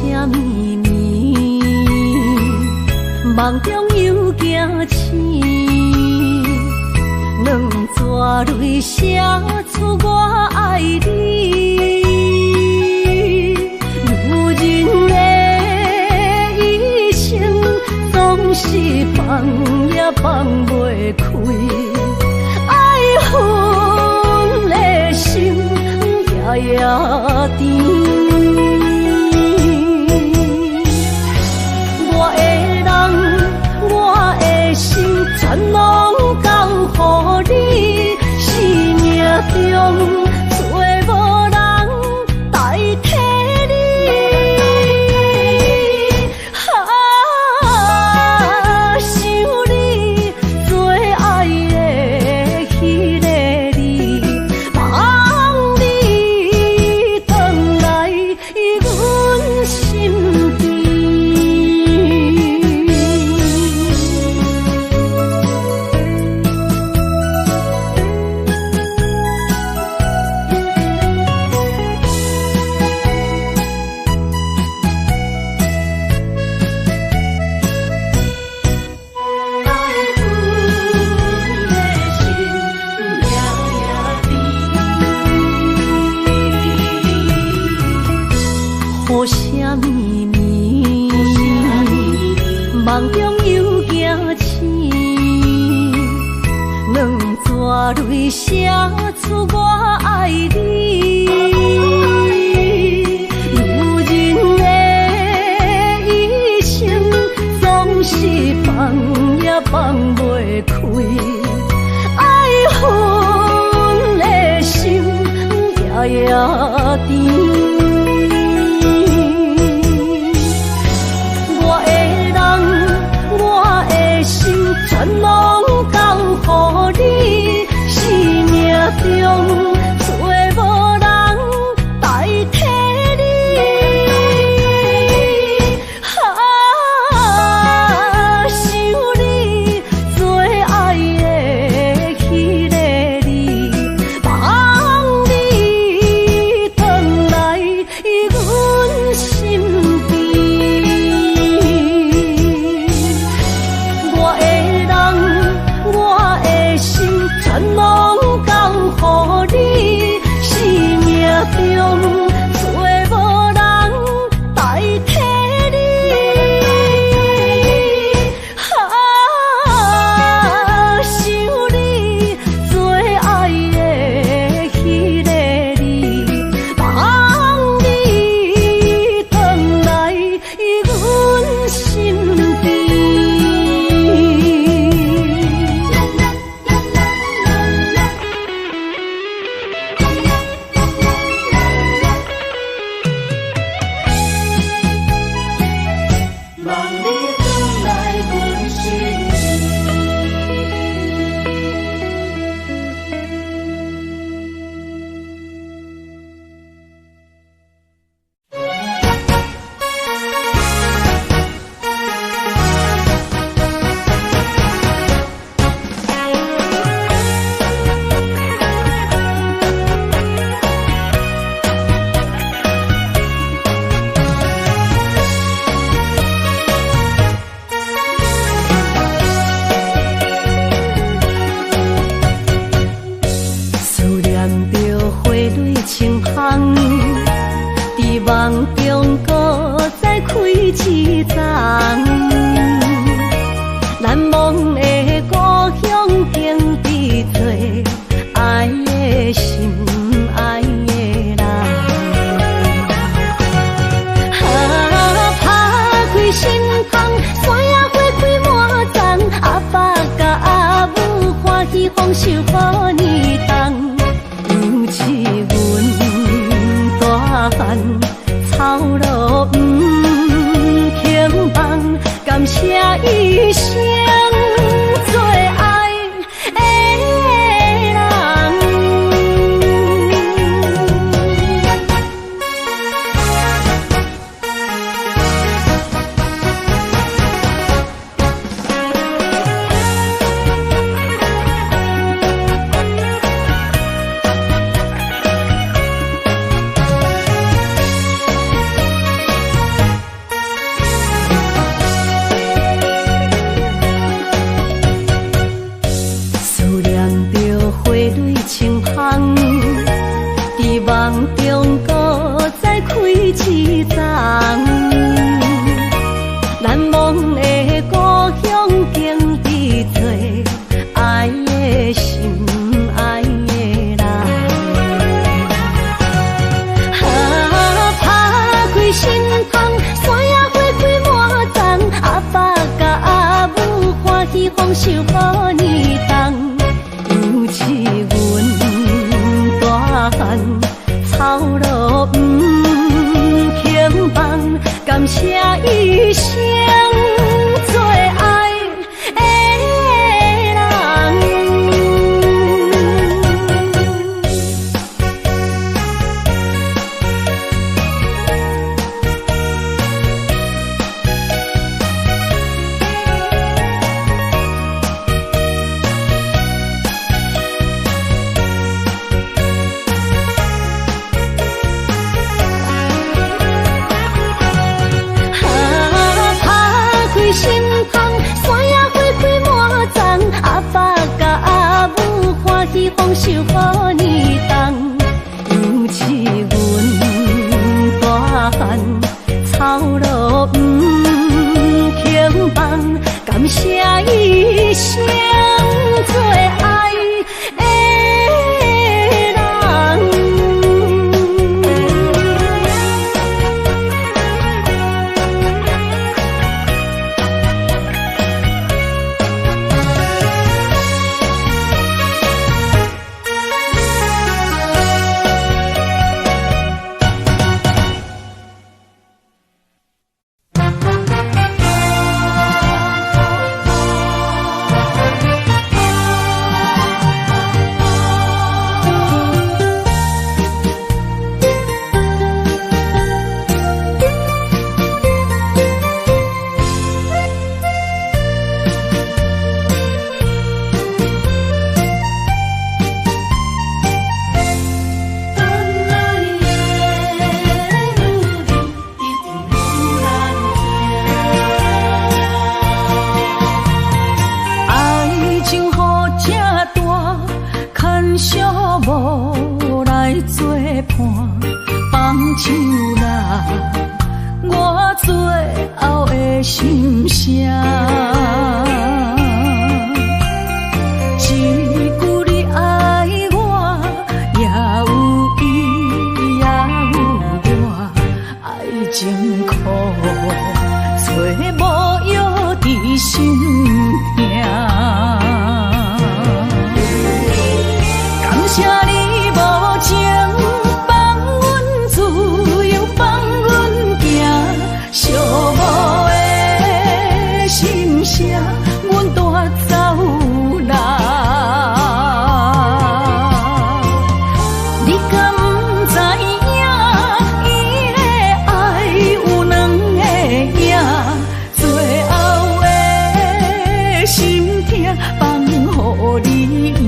啥秘密？梦中又惊醒，两纸泪写出我爱你。女人的一生总是放也放袂开，爱恨的心夜夜甜。全拢交予你，生命中找无人代替你。想你最爱的迄个你，望你回来阮心边。无啥秘密，梦中又惊醒，两纸泪写出我爱你。女人的一生总是放也放袂开，爱恨的心夜夜甜。全拢交予你，生命中找无人代替你。想你最爱的迄个你，望你回来阮心边。全拢交予你，生命中找无人代替你。想你最爱的迄个你，望你回来阮心边。谢一生做爱的人。心痛，山野花开满丛，阿爸甲阿母欢喜丰收好年冬。尤其阮大汉操劳不轻放，感谢一生做爱的人。无来作伴，放手啦，我最后的心声。一句你爱我，也有伊，也有我，爱情苦，找无药伫心痛。感谢你无情放阮自由，放阮行，寂寞的心声，阮带走啦。你敢不知影，伊的爱有两个影，最后的心痛放予你赢。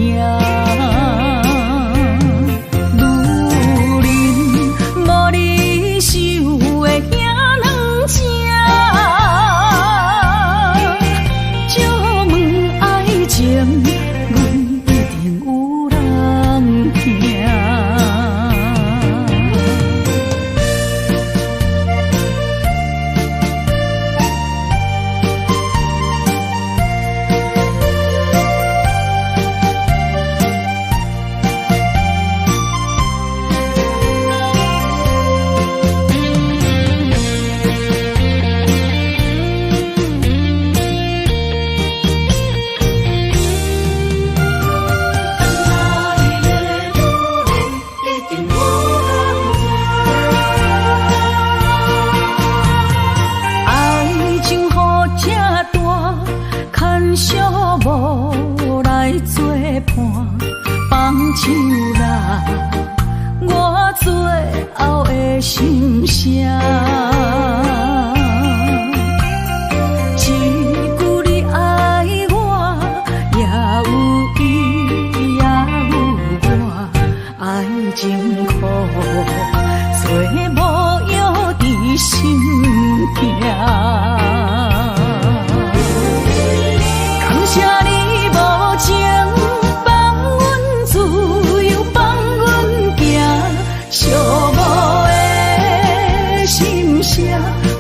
无来作伴，放手啦，我最后的心声。一句你爱我，也有伊，也有我，爱情苦，做无药伫心痛。谢你无情放阮自由，放阮行，寂寞的心声，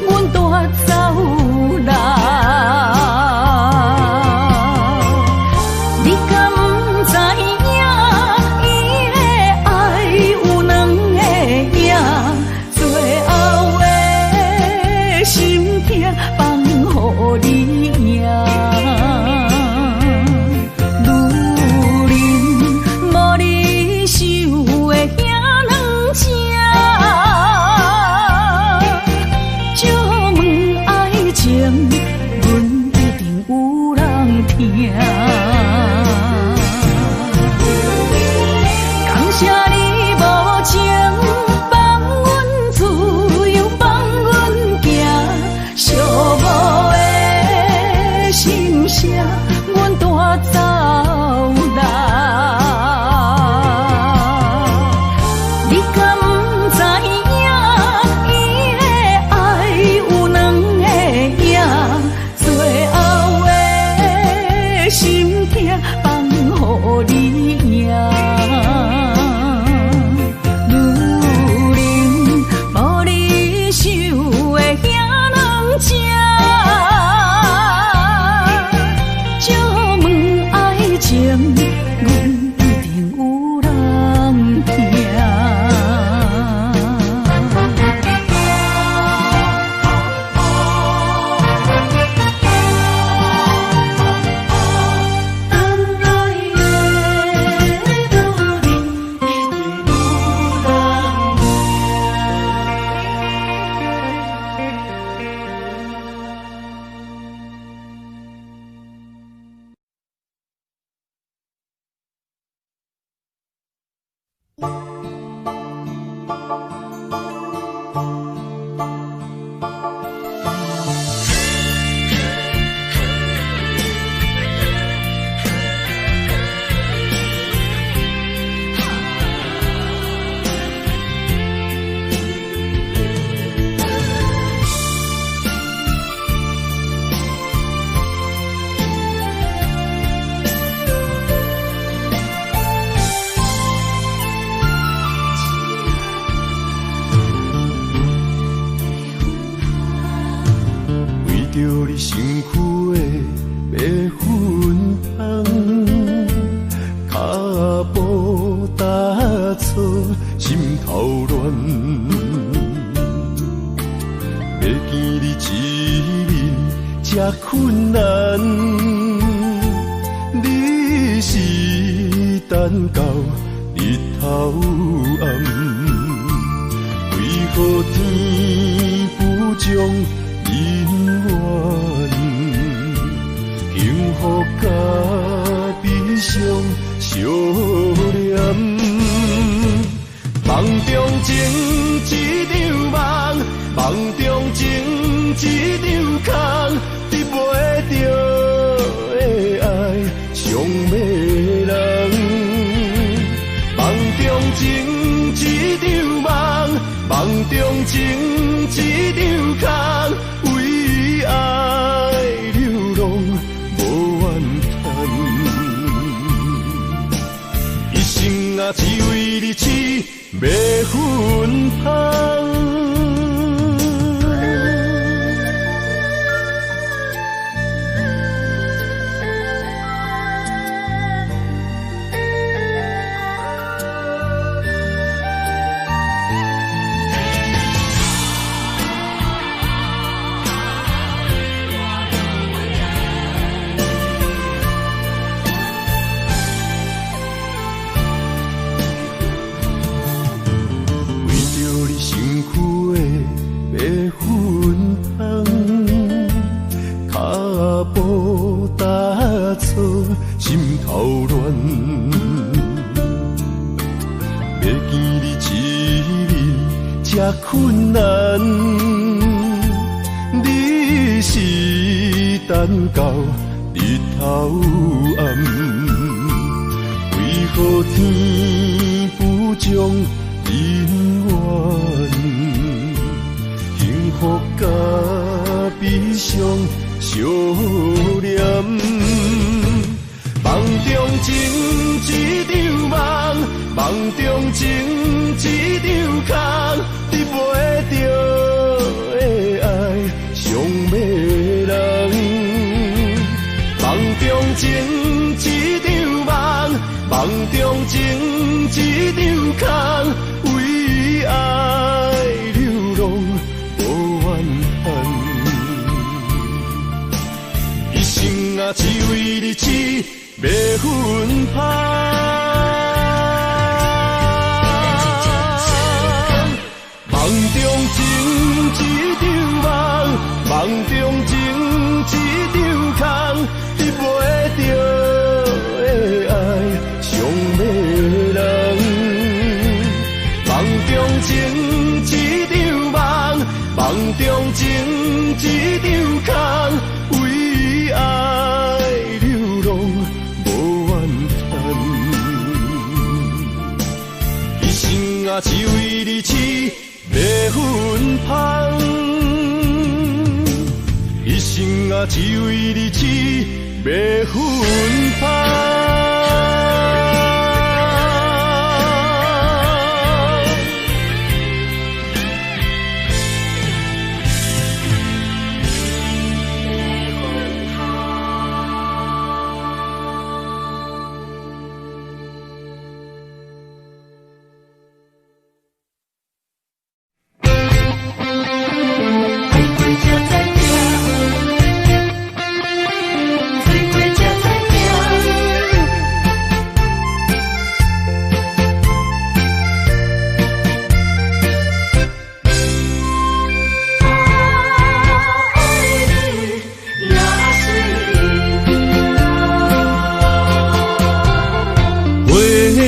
阮带走啦。你敢不知影，伊的爱有两个影，最后的心痛。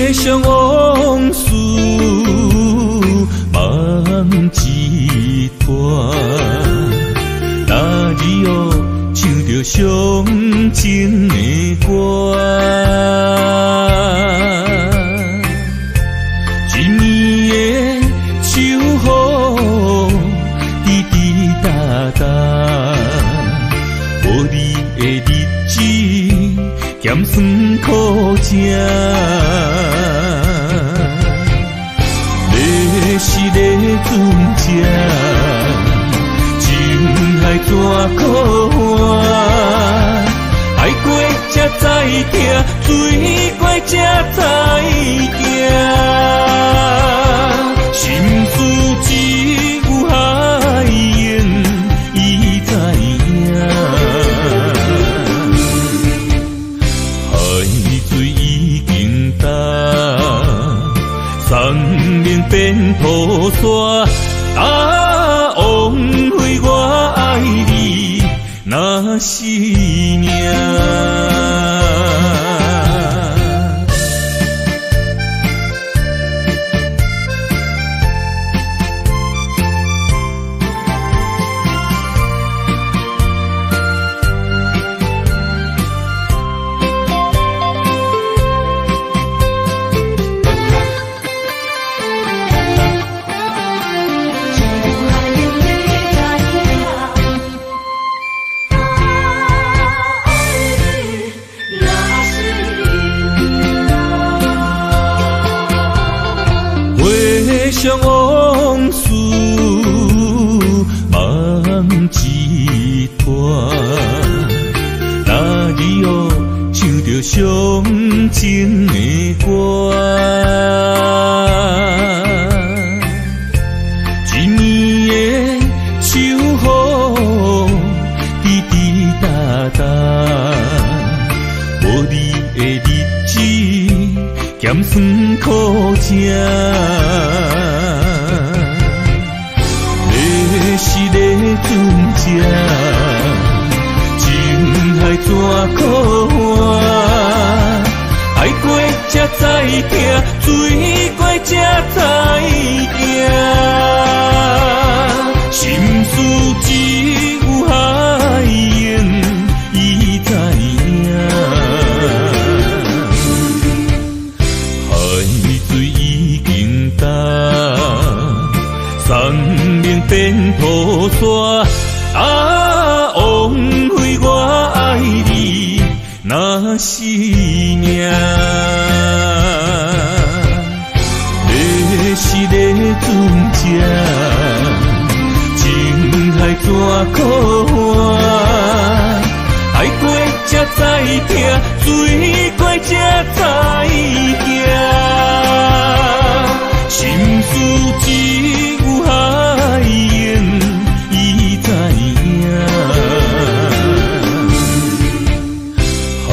回想往事，上情的歌。今年的秋雨滴滴答答，无你的日子咸酸苦吃。要是咧船只，情海怎可换？爱过才知听，水过才知行。心事只有海燕伊知影，海水已经干。山明变土沙，枉费我爱你那是命。回往事梦一段，哪里哦唱着伤情的歌？一年的秋雨滴滴答答，无你的日子咸酸苦吃。要是咧船只，情海怎可换？爱过才知听，水过才知行。心事只有海燕伊知影，海水已经干。山明变土沙，枉费我爱你那是命。要是咧船只，情海怎可换？爱过才知听，水过才知行。心事只有海燕伊知影，海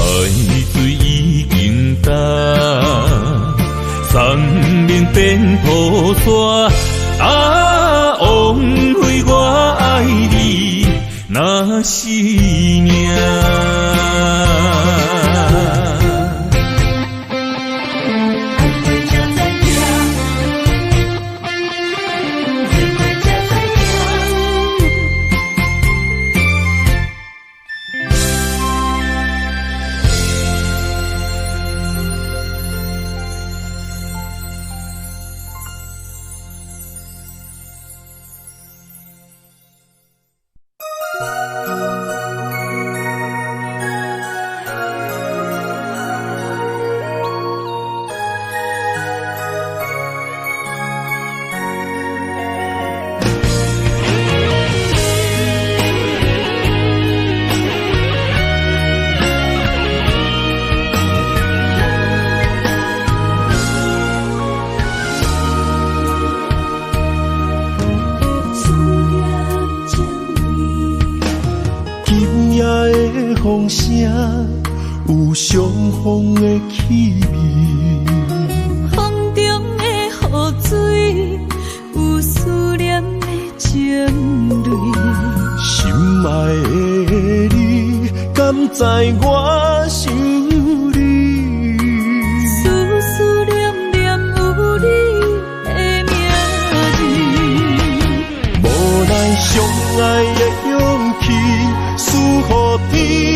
水已经干。山明变土沙，枉费我爱你那是命。风声有相逢的气味，风中的雨水有思念的情泪。心爱的你，敢知我想你？思念念有你的名字，无奈相爱的勇气，输予天。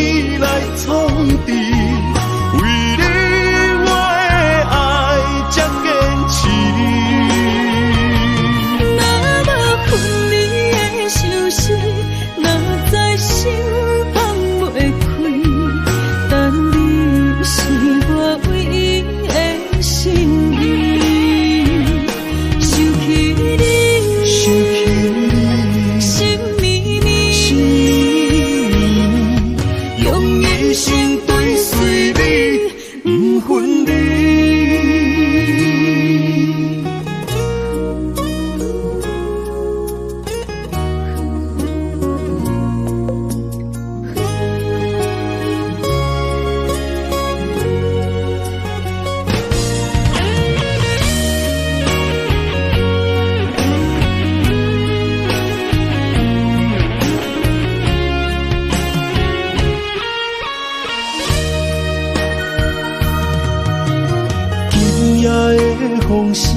风声，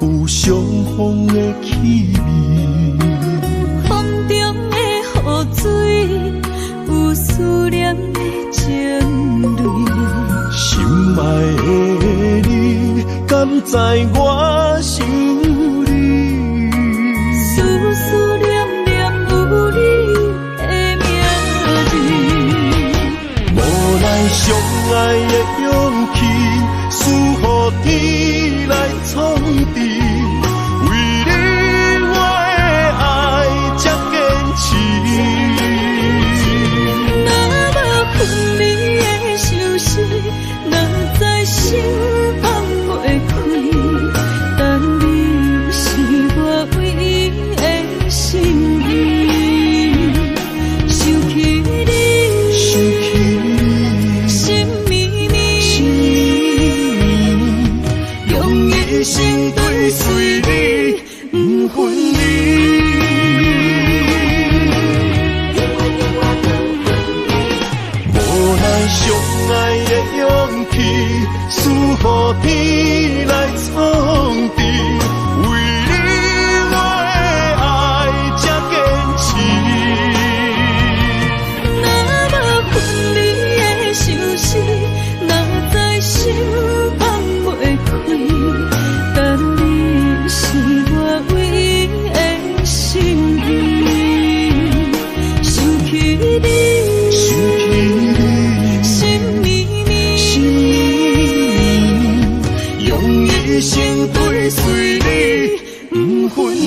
有相逢的气味。风中的雨水，有思念的情泪。心爱的你，敢知我想你？思思念念有你的名字。无奈相爱的勇气，输予天来创治。为你我的爱才坚持。若无分离的相思，若在心放袂开。但你是我唯一的心意，想起你，心绵绵，用一生追随你，不分离。无奈相爱的勇气，输予天来创治。为你我的爱才坚持。若无分离的相思，若在心放袂开。但你是我唯一的心意，想起你，心绵绵，用一生追随你，不分离。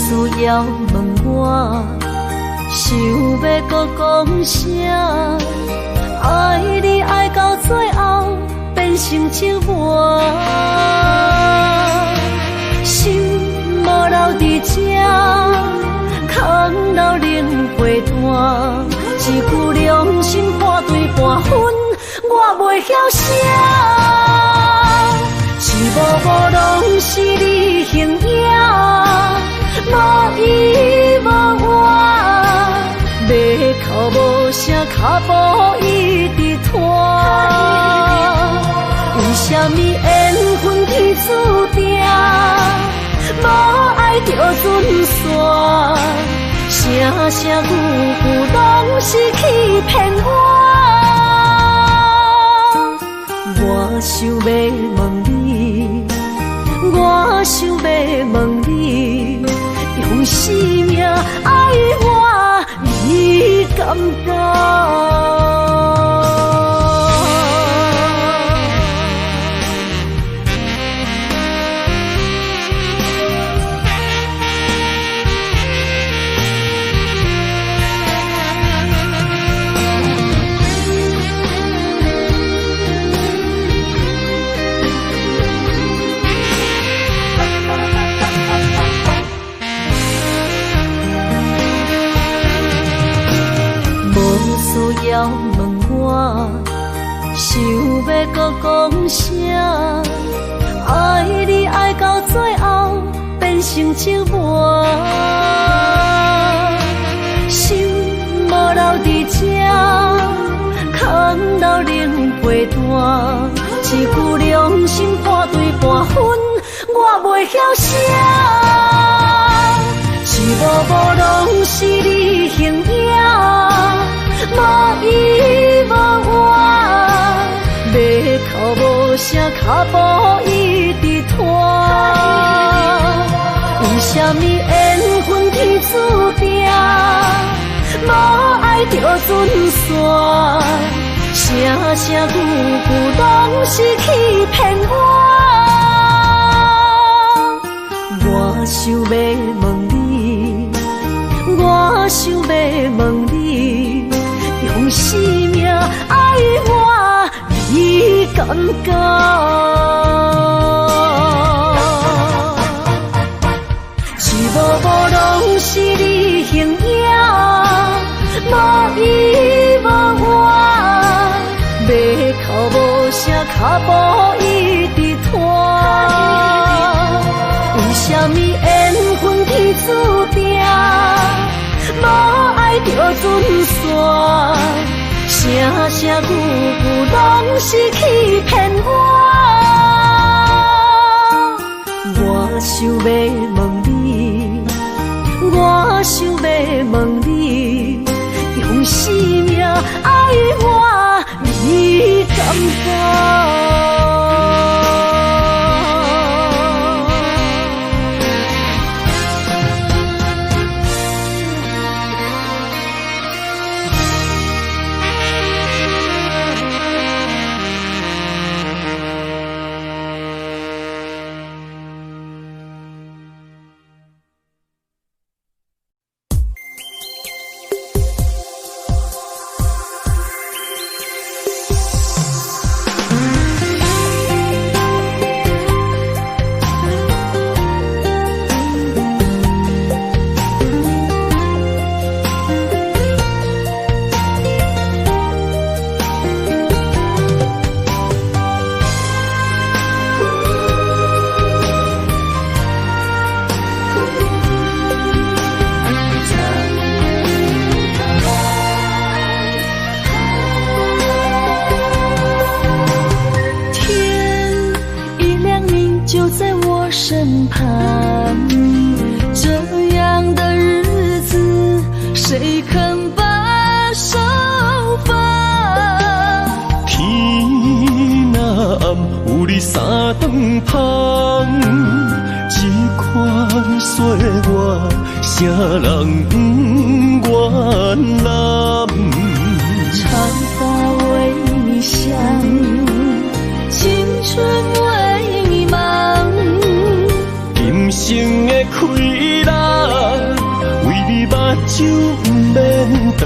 需要问我，想要搁讲啥？爱你爱到最后变成寂寞，心无留伫这，空留冷陪伴。一句良心半对半分，我袂晓写。一幕幕拢是你形影。无依无我，要哭无声，脚步一直拖。为什么缘分天注定，无爱就准线？声声句句拢是欺骗我。我想要问你，我想要问你。用生命爱我，你敢觉？需要问我，想要搁讲啥？爱你爱到最后变成寂寞，心无留伫这，空留冷陪伴。一句良心半对半分，我袂晓写。一幕幕拢是你形影。无依无我，要哭无声，脚步一直拖。为什么会无爱就准线，声声句句拢是欺骗我。我想要问你，我想要问你，用生命爱我，你敢讲？一幕幕拢是你形影，无依无我，要哭无声，脚步一直拖。为什么缘分天注定，无爱就准线，声声句句拢是欺骗我。我想要问你，我想要问你，用生命爱我，你敢讲？身旁，这样的日子谁肯把手放？天若暗，有你三顿芳，这款岁月，谁人不愿揽？长发为你香，青春为你忙。今生的快乐，为你目睭不免干。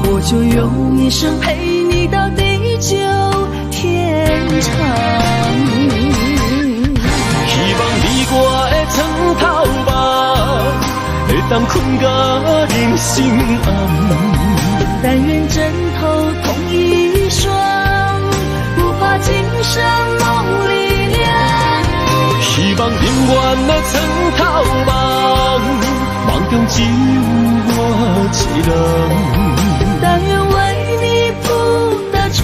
我就用一生陪你到地久天长。希望你我的床头梦，会当困到人生暗。但愿枕头同一双，不怕今生梦里凉。希望永远的床头梦，梦中只有我一人。但愿为你铺的床，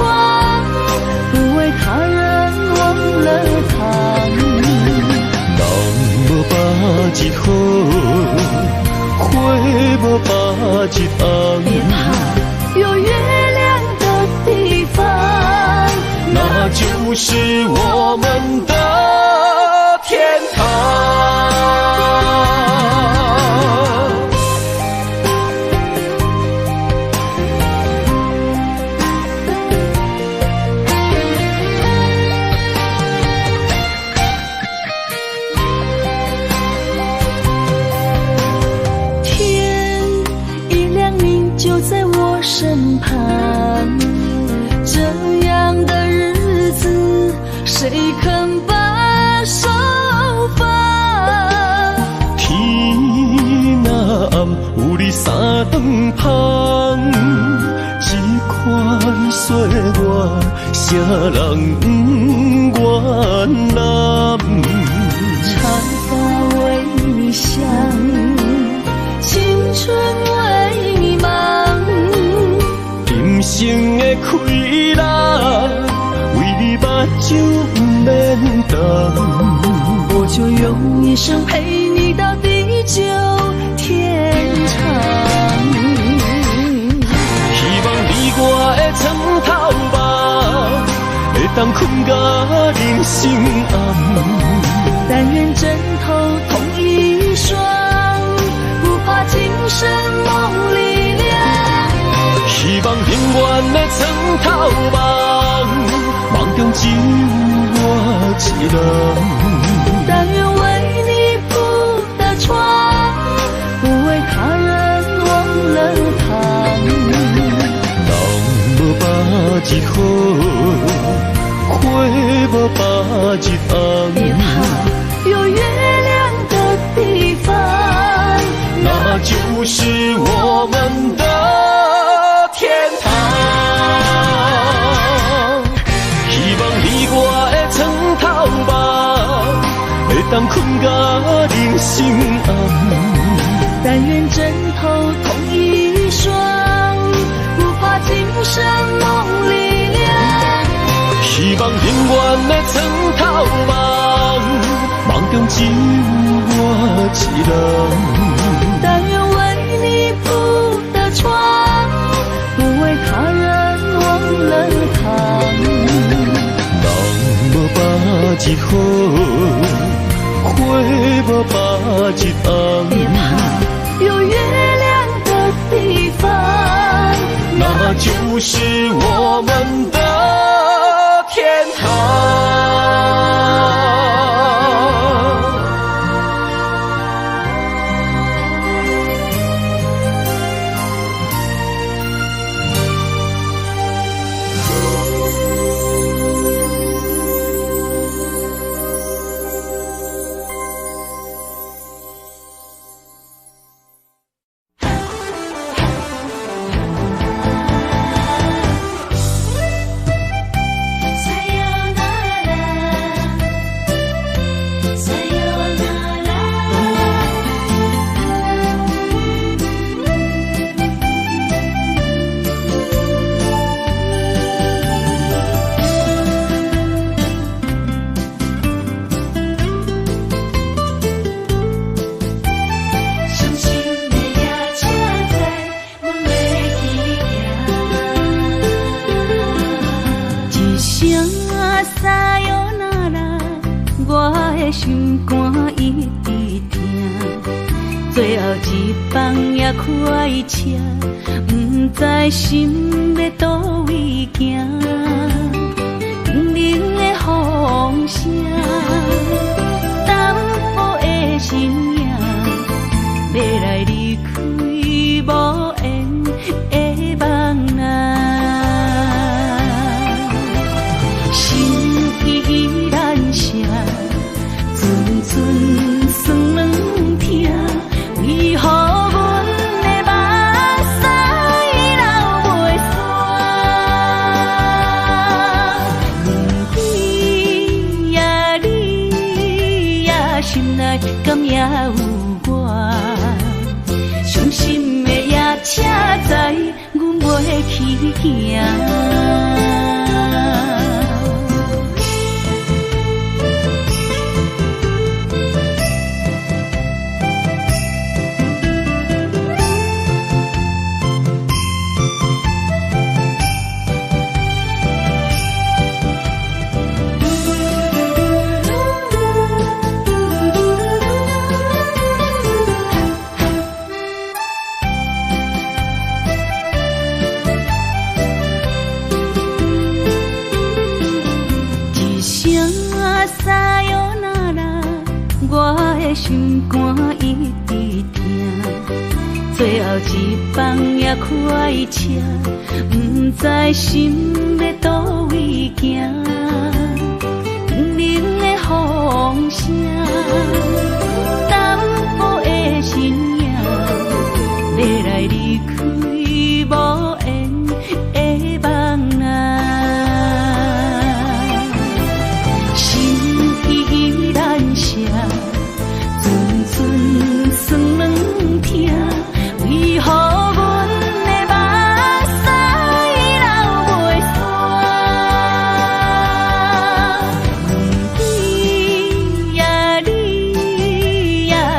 不为他人忘了躺。人无把一好，花无把一红。别怕有月亮的地方，那就是我们的天堂。天一亮你就在我身旁，这样的日子谁肯把手放？天若暗，有你三顿芳，这款岁月，谁人不愿揽？长发为你香，青春为你忙。今生的快乐，为你目睭不免干。我就用一生陪你到地久天长。希望你我的床头梦，会当困到人生暗。但愿枕头同一双，不怕今生梦里人。但愿为你铺的床，不为他人忘了躺。人无把日好，花无把日红。别怕，有月亮的地方，那就是我们的天堂。希望你我的床头梦，会当困到人心暗。但愿枕头同一双，不怕今生梦里凉。希望永远的床头梦，梦中只有我一人。但愿为你铺的床，不为他人忘了躺。人无把日好，花无把日红。别怕，有月亮的地方，那就是我们的天堂。心肝一直疼，最后一放也开车，不知心要倒位行。冷冷的风声，淡薄的身影，要来离开无缘的梦啊，心依然舍。寸寸酸软疼，为何阮的目屎流袂煞？不知你心内敢也有我？伤心的夜车载，阮袂去行。心肝一直疼，最后一放也开车，不知心要倒位行。冷冷的风声，淡薄的身影，要来离开无缘的梦啊，心依然舍。寸酸软疼，为何阮的目屎流袂煞？不知你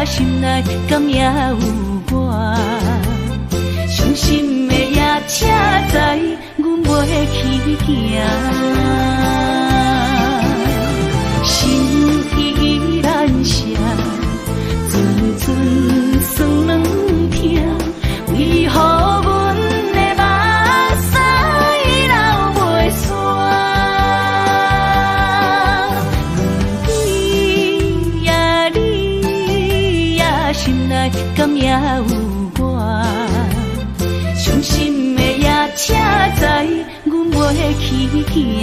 心内敢也有我？伤心的夜车载，阮袂去行。心依然舍。寸寸酸软疼，为何阮的目屎流袂煞？不行。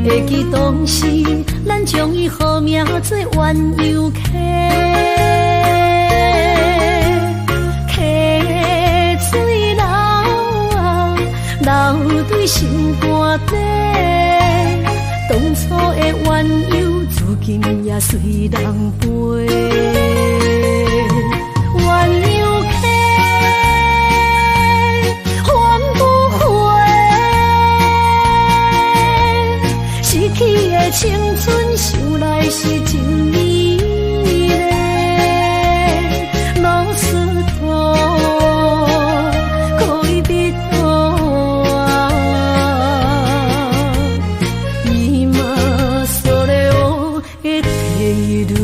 会记当时，咱将伊号名做鸳鸯溪，溪水流啊，流对心肝底。当初的鸳鸯，至今也随人陪。鸳鸯溪。青春想来是真美丽，老师徒可以彼途啊，伊嘛所了的体路。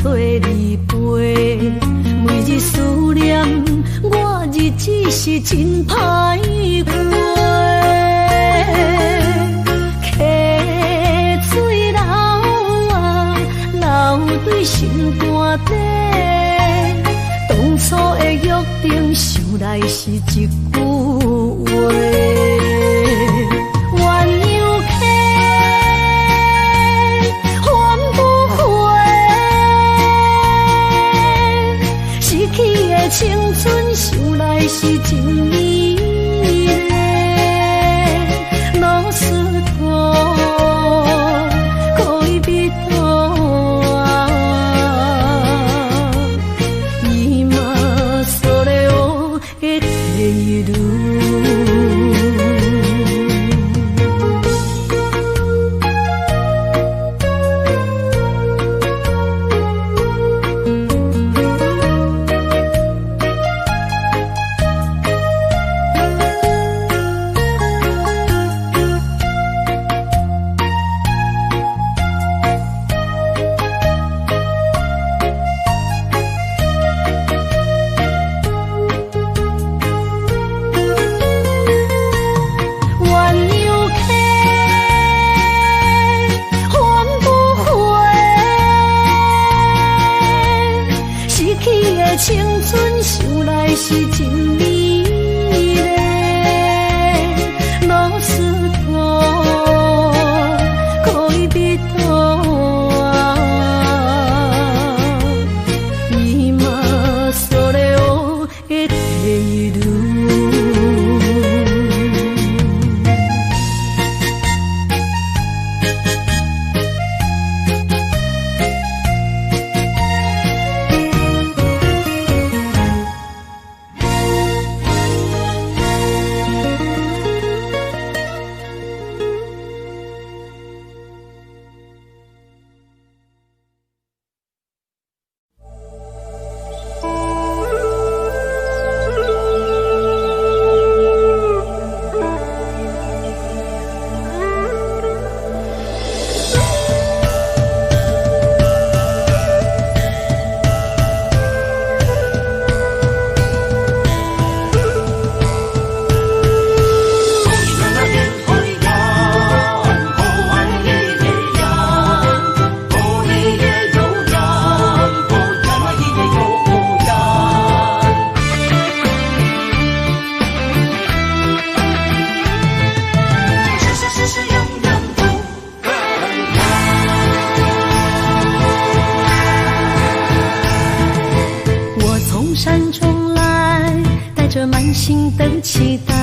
找你陪，每日思念，我日子是真歹过。溪水流啊，流对心肝底。当初的约定，想来是一句话。青春想来是真美丽，老师徒可以彼途啊，伊嘛所了的体路。青春想来是真美丽，老师徒可以彼途啊，伊嘛所了的体路。山中来，带着满心的期待，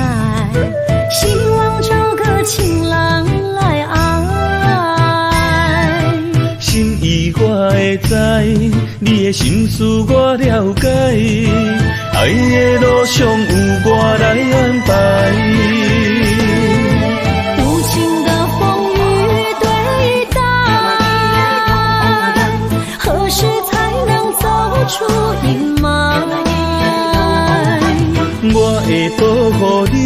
希望找个情郎来爱。心意我会知，你的心思我了解，爱的路上有我来安排。无情的风雨对待，何时才能走出阴霾？我会保护你，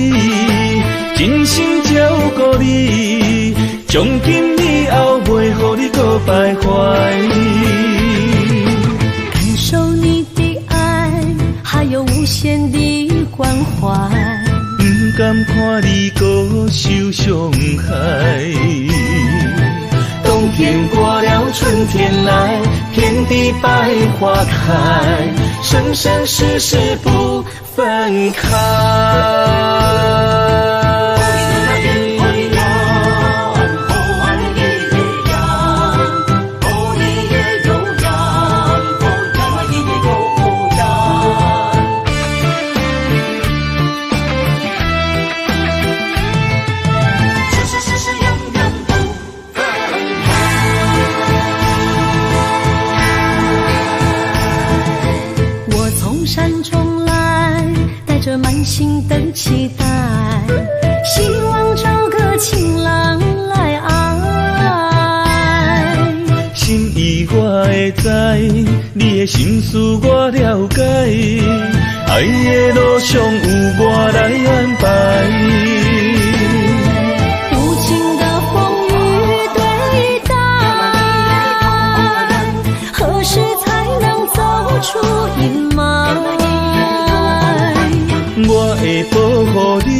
真心照顾你，从今以后袂予你搁徘徊。感受你的爱，还有无限的关怀，不甘看你搁受伤害。冬天过了，春天来，天地百花开，生生世世不分开。满心的期待，希望找个情郎来爱。心意我会知，你的心思我了解，爱的路上有我来安排。无情的风雨对待，何时才能走出阴霾？我会保护你，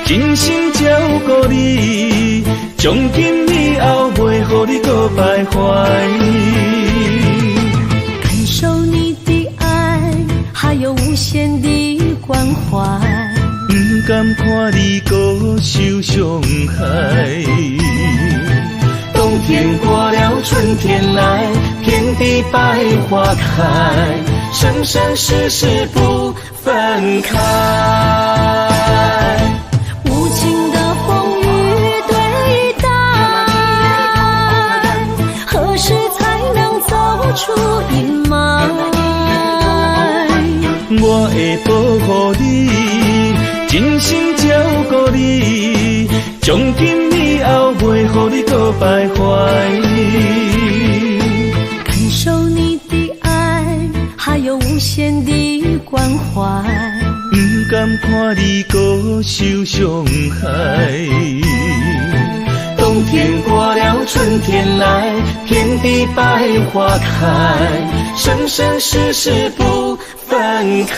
真心照顾你，从今以后袂予你搁徘徊。感受你的爱，还有无限的关怀，不甘看你搁受伤害。冬天过了，春天来，天地百花开，生生世世不分开。无情的风雨对待，何时才能走出阴霾？我会保护你，真心照顾你，从今以后袂予你搁徘徊。感受你的爱，还有无限的关怀，不甘看你搁受伤害。冬天过了，春天来，天地百花开，生生世世不分开。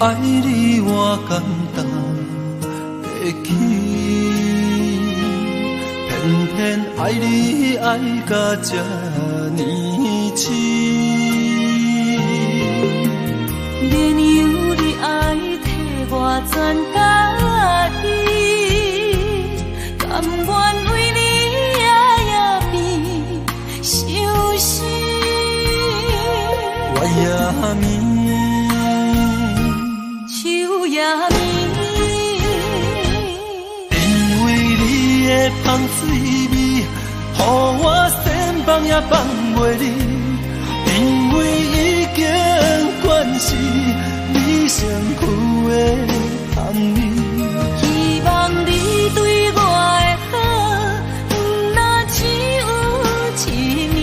爱你我简单会起，偏偏爱你爱到这呢深。免由你爱替我全家己，甘愿为你夜夜眠伤心。我也眠。因为你的香水味，予我放也放袂离，因为已经惯是你上苦的香味。希望你对我的好，不那只有一年，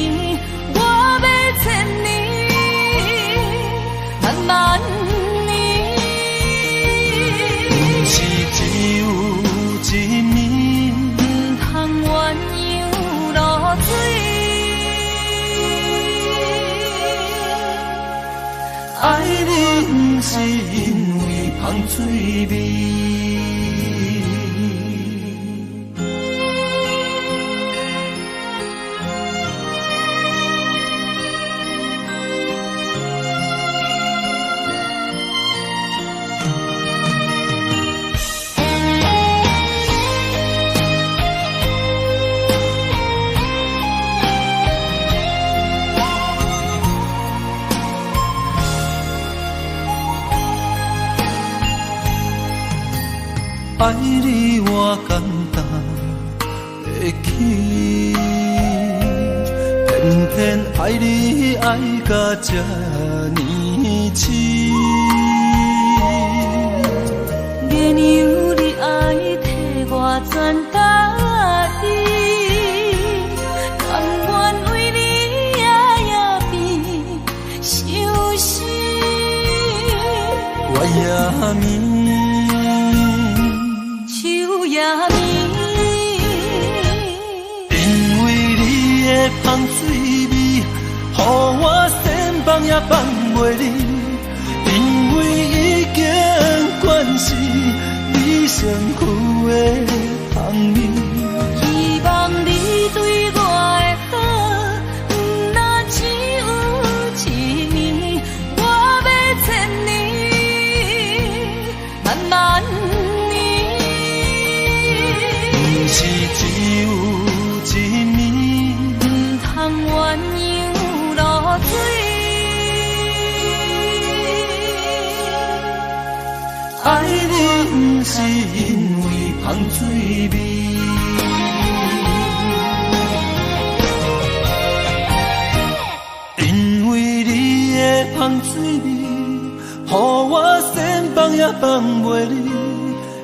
我要千年，慢慢年，不是只有一面，唔通鸳鸯落水。爱你不是因为香水味。爱你我简单会起，偏偏爱你爱到这呢痴。月娘你爱替我全答应，甘愿为你夜夜变伤心。我也明。因为你的香水味，予我先放也放袂离。因为已经惯是你上苦的香味。希望你对我的好，不那只有一年，我要千年，慢慢。不是只有一面，唔通鸳鸯落水。爱你不是因为香水味，因为你的香水味，予我先放也放袂离。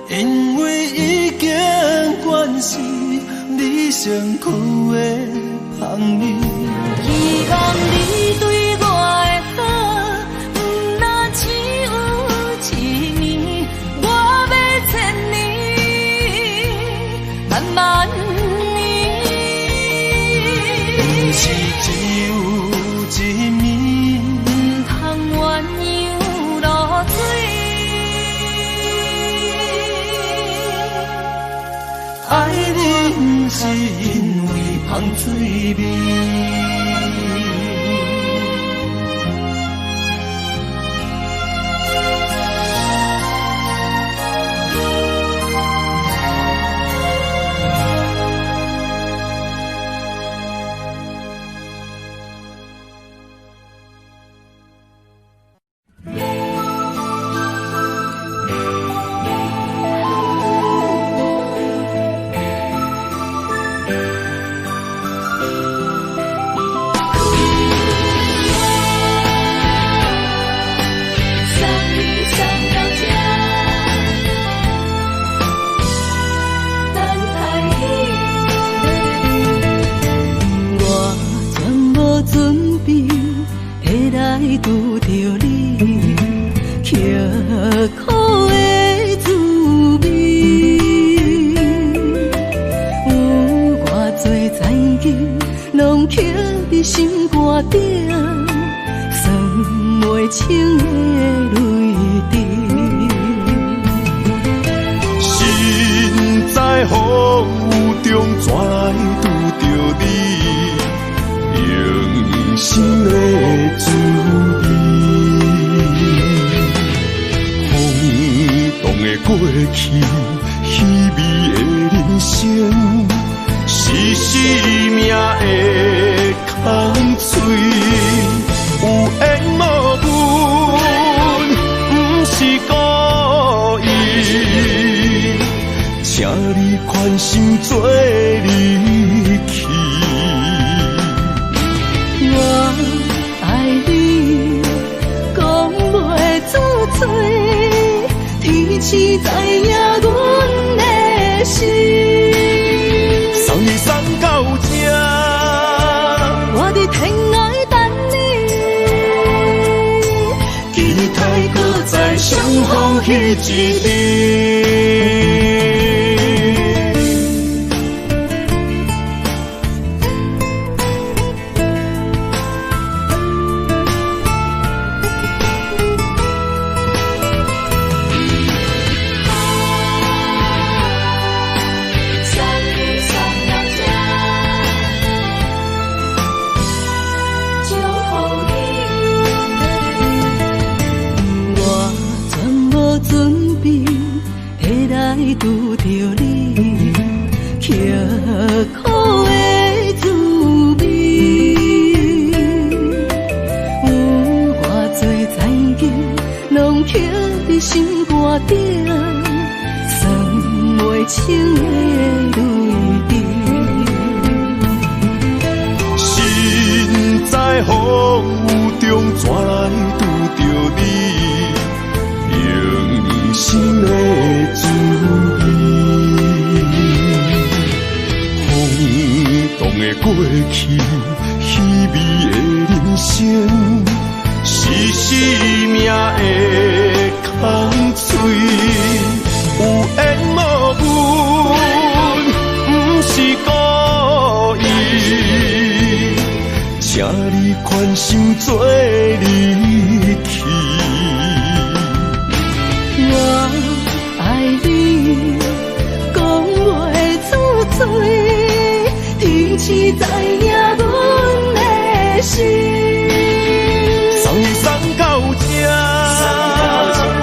因为已经惯是你上苦的香味。希望你对我的好，不那只有一年，我要千年，慢慢年。不是只有一面，唔通鸳鸯落水。爱你不是因为香水味。拄着你，刻苦的滋味，有偌多灾境，拢刻伫心肝顶，算袂清的泪滴。心在风雨中，怎来拄着你？用心的滋味，空洞的过去，虚伪的人生，是生命的空嘴，有缘无分，不是故意，请你宽心做离去。逢彼一日。拄着你刻苦的滋味，有偌多知己，拢刻伫心肝顶，算袂清的泪滴。心在风雨中，怎来拄着你？用心的滋味，风动的过去，稀微的人生，是生命的空嘴，有缘无分，不是故意，请你宽心做离去。我爱你，讲袂出嘴，天气知影阮的心。送你送到这，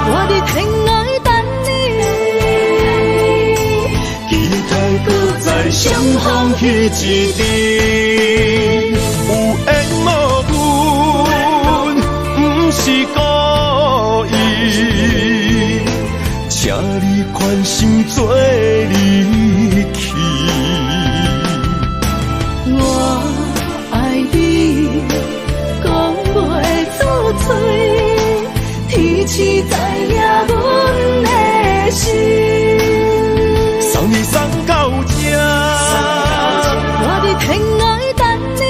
我伫天涯等你，期待搁再相逢彼一日。有缘无分，不是故意，请你宽心做离去。我爱你，讲袂出嘴，天气知影阮的心。送你送到这，我伫天涯等你，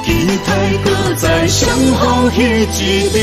期待搁再相逢彼一日。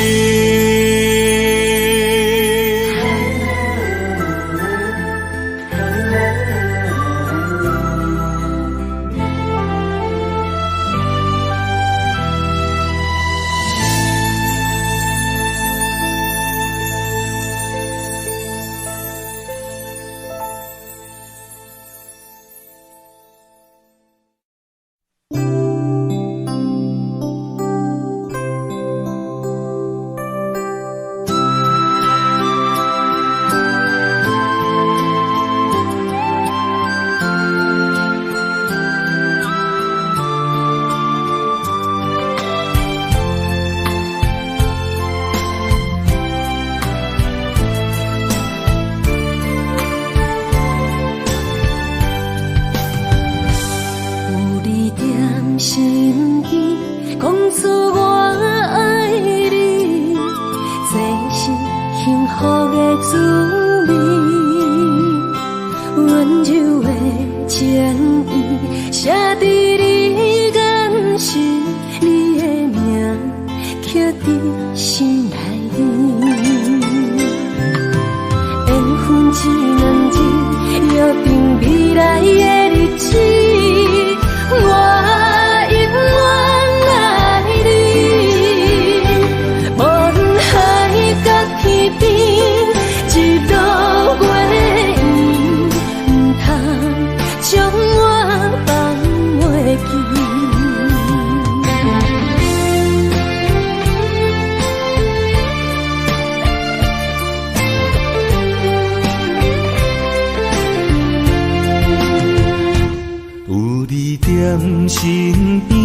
身边，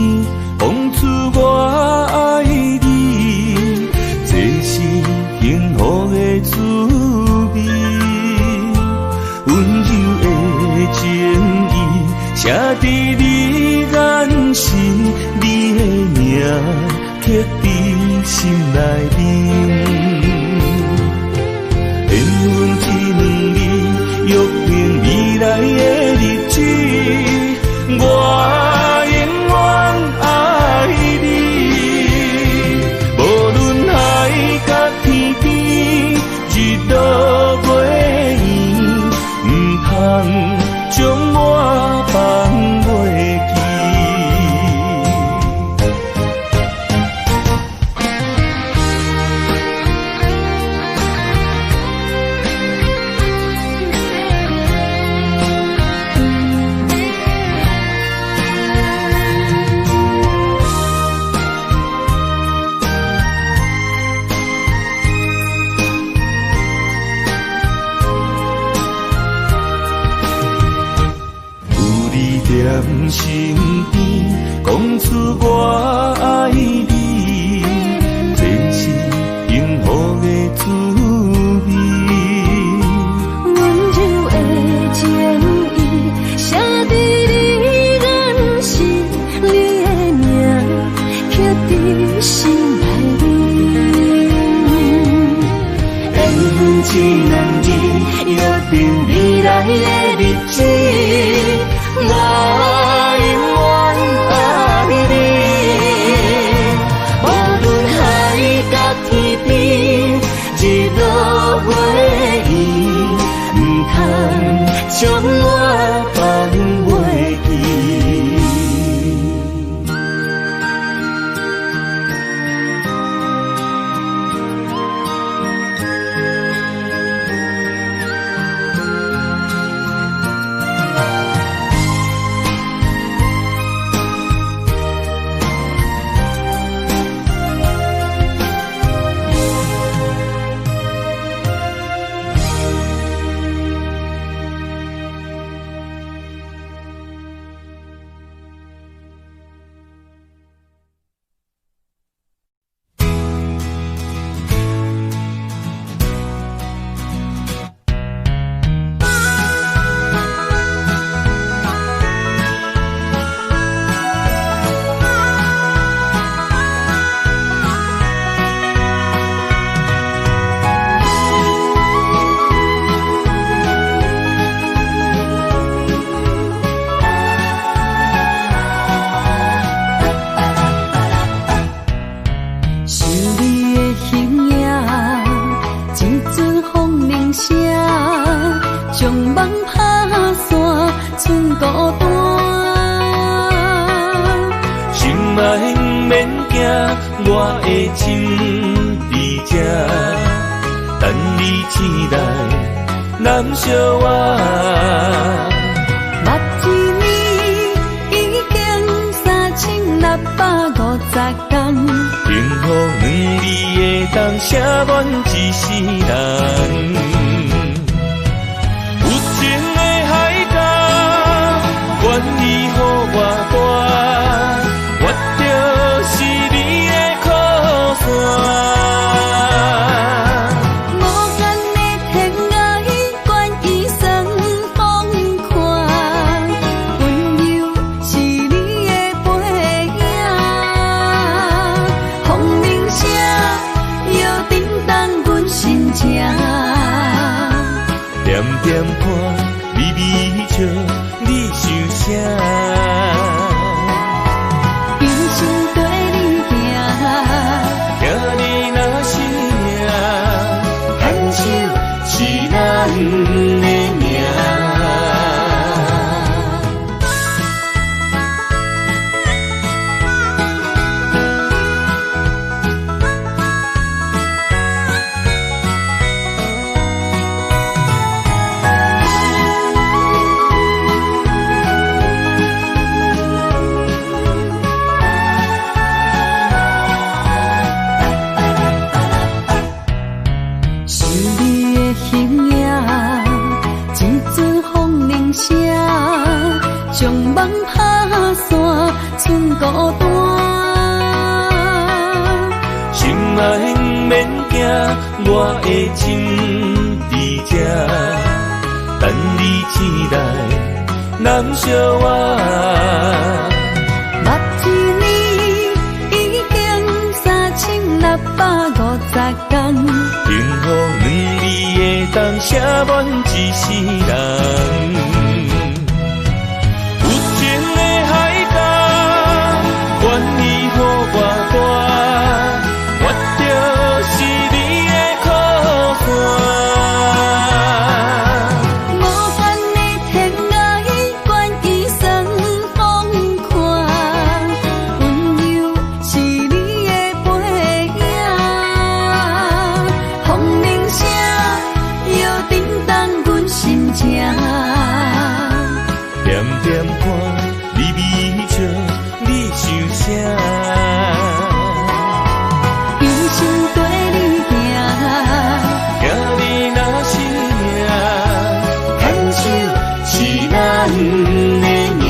讲出我爱你，这是幸福的滋味。温柔的情意，写伫你眼神，你的名刻伫心内面。缘分一两日，约定未来的日子。我永远爱你，无论海角念身边，讲出我爱你，这是幸福的滋味。温柔的情意，写在你眼神，你的名刻在心内里。缘一两字，约定未来的日子。我永远爱你，无论海角天边，日落月圆，唔通将我放袂记。我的心在这，等你醒来，难相我。目一年已经3650天，幸福两字的当写满一世人。有情的海角，愿意予我伴，我就是你的靠山。点点看，微微笑，你想啥？人生跟你行，行你若是命，牵手是咱的命。将梦打散，剩孤单。心爱免惊，我的心在这，等你醒来，难相我。目一年已经3650天，幸福两字的当写满一世人。点点看，微微笑，你想啥？人生跟你行，行你若是命，牵手是咱的命。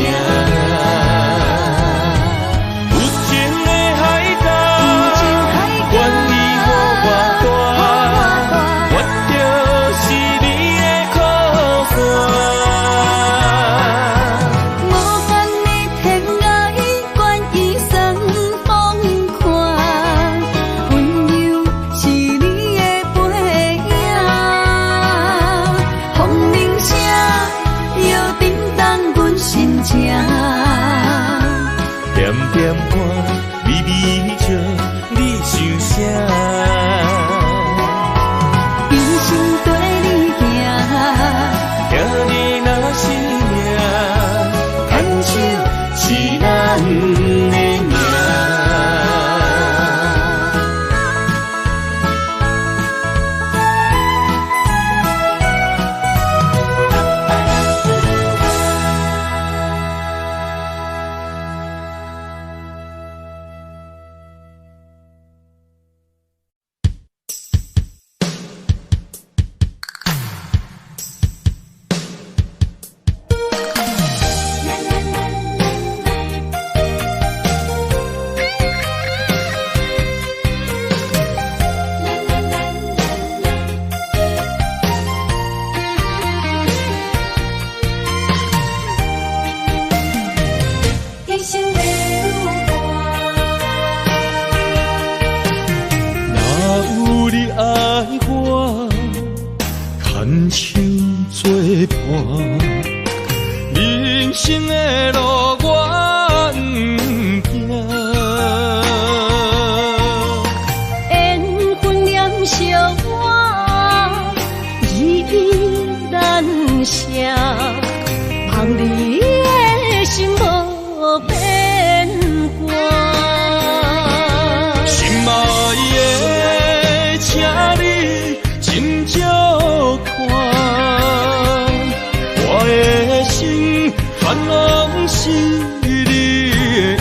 手是咱的命。人生的路我不行，缘分念惜我依然写，望你的心无变卦。心爱的，请你真少看。我的心全拢是你的影，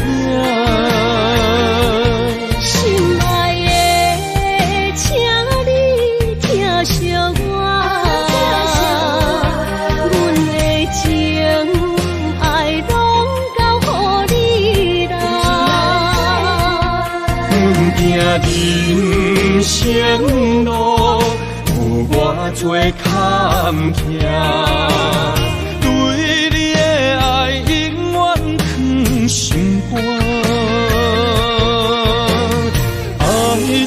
心爱的，请你疼惜我，阮的情爱拢交予你啦。阮行人生路有偌多坎坷。心肝，爱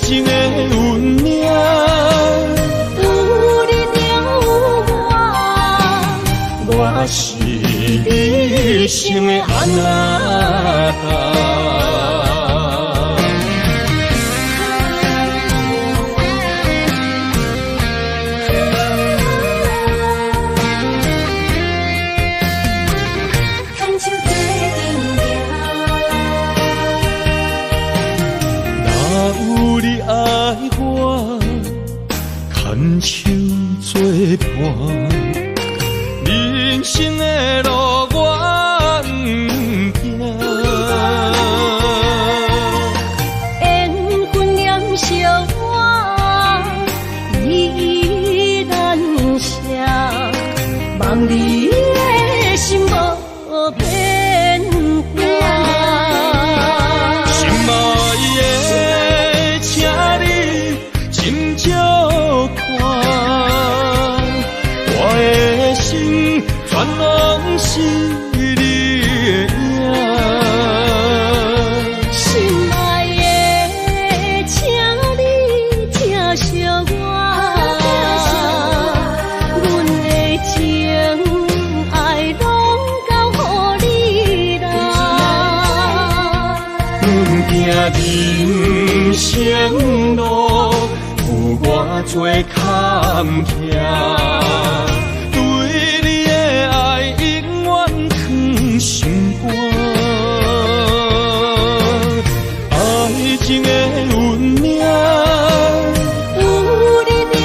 情的运命，有你了我是你生的安娜。牵手作伴，人生的路我不行。缘分念惜我依然写，望你的心无变卦。心爱的，请你真少看，我的心全拢是你的影。心爱的，请你疼惜我，阮的情爱拢交予你啦。阮行人生路有偌多坎坷，对你的爱永远藏心肝。爱情的运命，有你了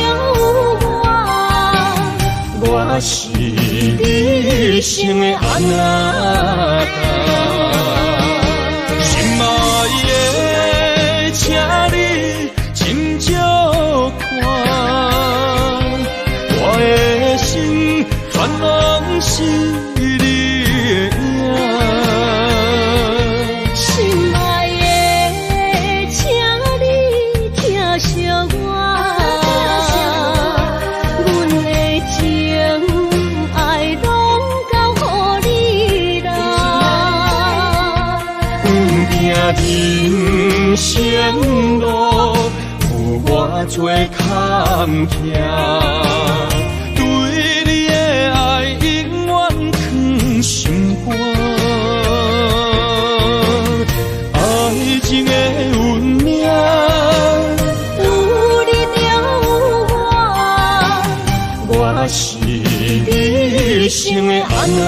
我是你生的安娜。心爱的，请你真少看，我的心全拢是你的影。心爱的，请你疼惜我，阮的情爱拢交予你啦。人生路有偌多坎坷，对你的爱永远藏心肝。爱情的运命，有你了我是你生的安娜。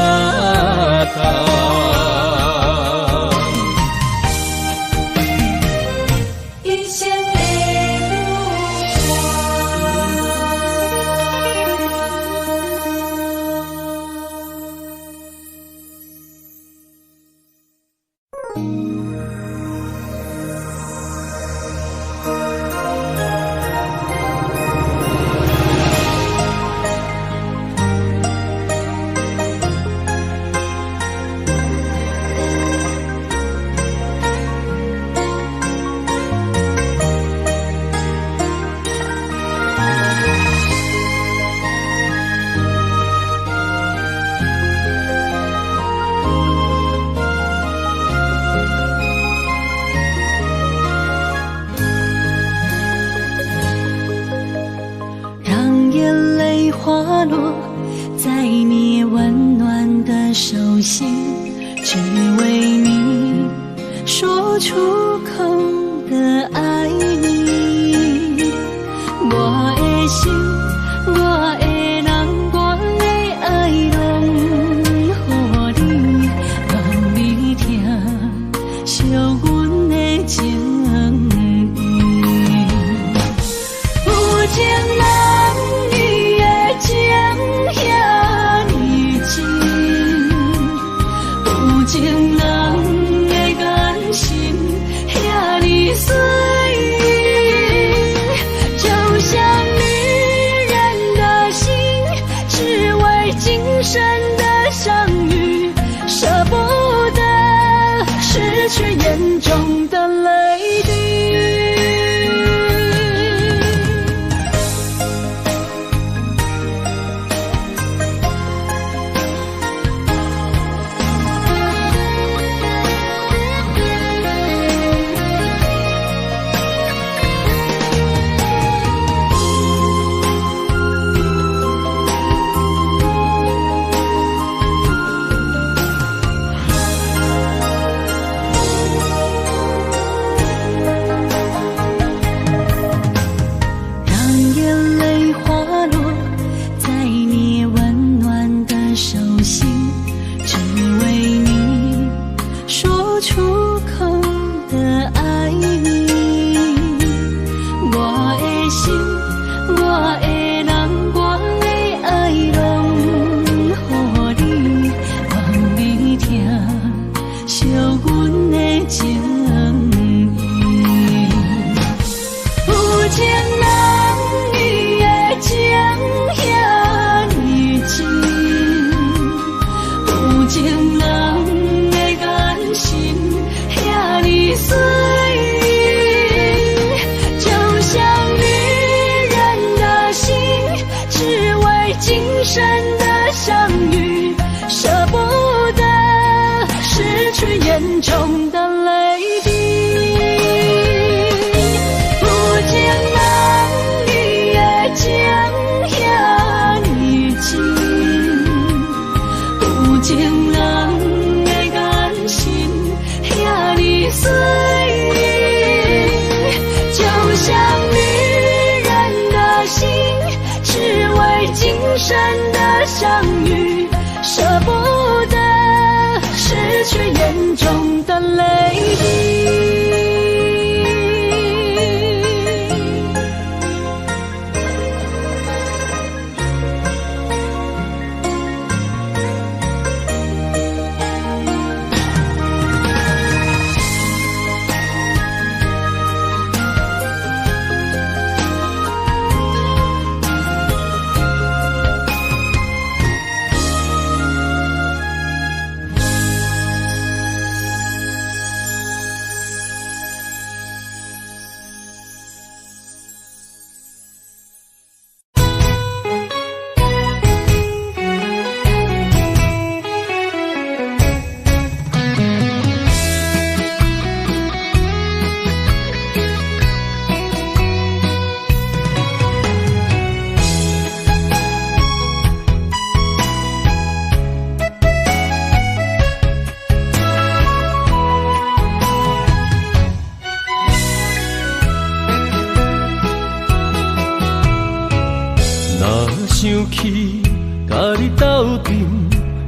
想起，甲你斗阵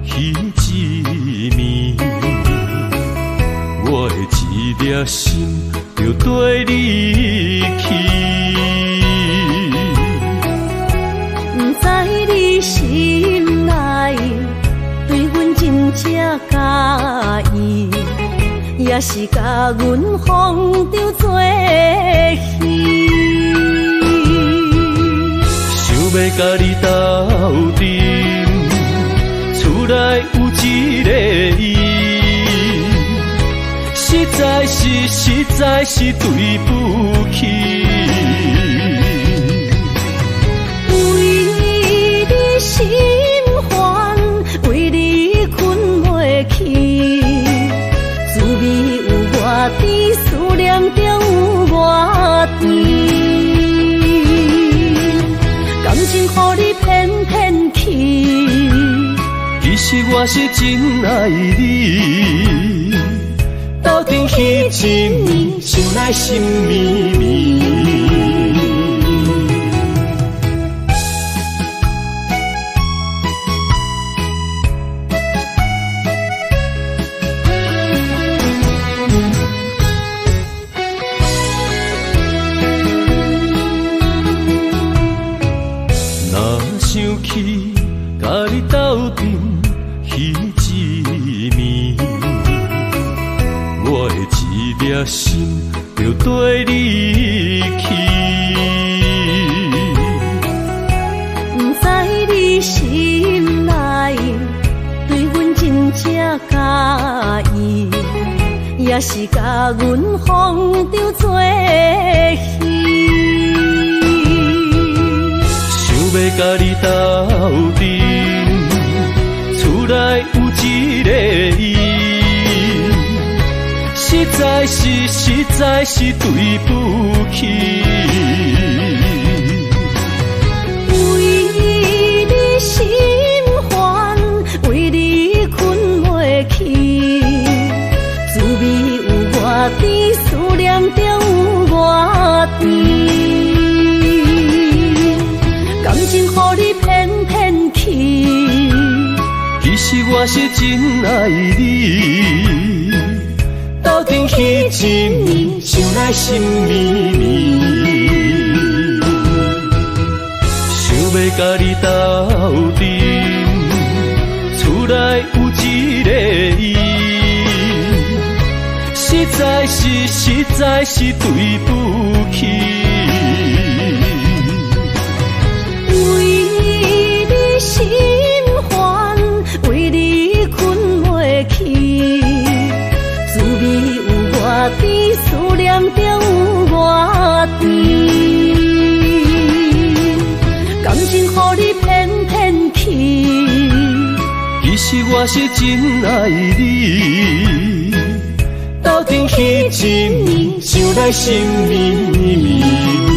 彼一暝，粒心就跟你去。不知你心内对阮真正介意，也是甲阮放着做戏。想要甲你斗阵，厝内有一个伊，实在是对不起。为你心烦，为你困袂去，滋味有偌甜，思念就有偌甜。感情予你骗骗去，其实我是真爱你，斗阵彼一暝，想来心绵绵。若想起甲你斗阵彼一暝，我的一粒心就跟你去。不知你心内对阮真正介意，也是甲阮放着做戏。想要甲你斗阵，厝内有一个伊，实在是对不起。为你心烦，为你困袂去，滋味有偌甜，思念就有偌甜。感情予你骗骗去，其实我是真爱你，斗阵彼一暝，想来心绵绵。想要甲你斗阵，厝内有一个伊，实在是对不起。为你心烦，为你困袂去，滋味有偌甜，思念就有偌甜。感情予你骗骗去，其实我是真爱你，斗阵彼一暝，想来心绵绵。